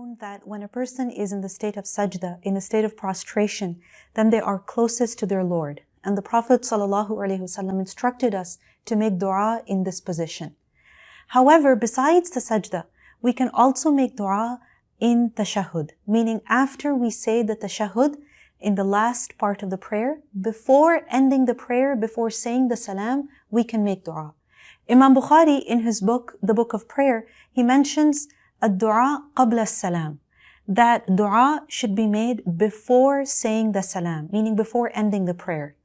known that when a person is in the state of sajda, in the state of prostration, then they are closest to their Lord. And the Prophet ﷺ instructed us to make dua in this position. However, besides the sajda, we can also make dua in tashahhud, meaning after we say the tashahhud in the last part of the prayer, before ending the prayer, before saying the salam, we can make dua. Imam Bukhari, in his book, the Book of Prayer, he mentions ad-dua qabla as-salam, that dua should be made before saying the salam, meaning before ending the prayer.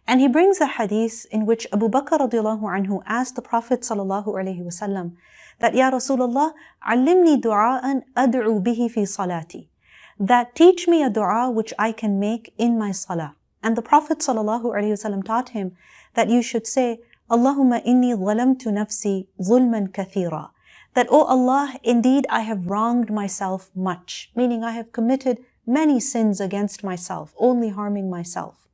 And he brings a hadith in which Abu Bakr radiallahu anhu asked the Prophet sallallahu alaihi wasallam that, Ya Rasulullah, allimni du'aan ad'u bihi fi salati, that teach me a dua which I can make in my salah. And the Prophet sallallahu alaihi wasallam taught him that you should say, Allahumma inni zalamtu nafsi zulman kathira, that, O Allah, indeed I have wronged myself much, meaning I have committed many sins against myself, only harming myself.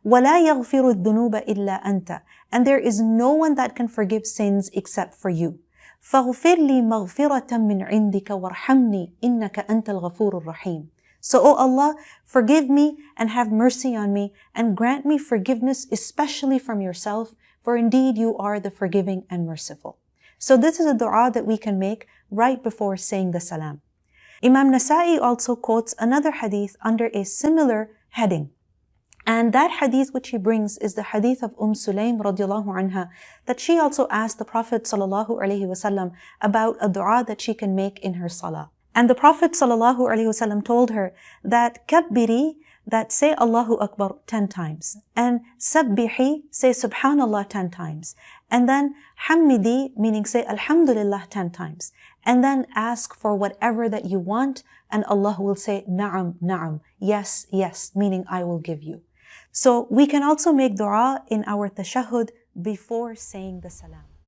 وَلَا يَغْفِرُ الذُّنُوبَ إِلَّا أَنْتَ, and there is no one that can forgive sins except for you. فَاغْفِرْ لِي مَغْفِرَةً مِّنْ عِنْدِكَ وَارْحَمْنِي إِنَّكَ أَنْتَ الْغَفُورُ الرَّحِيمُ. So, O Allah, forgive me and have mercy on me and grant me forgiveness especially from yourself, for indeed you are the forgiving and merciful. So this is a dua that we can make right before saying the salam. Imam Nasa'i also quotes another hadith under a similar heading. And that hadith which he brings is the hadith of Sulaym radiallahu anha, that she also asked the Prophet sallallahu alaihi wasallam about a dua that she can make in her salah. And the Prophet sallallahu alaihi wasallam told her that kabbiri, that say Allahu Akbar 10 times, and sabbihi, say Subhanallah 10 times, and then hamidi, meaning say Alhamdulillah 10 times, and then ask for whatever that you want, and Allah will say na'am, na'am, yes, yes, meaning I will give you. So we can also make dua in our tashahhud before saying the salam.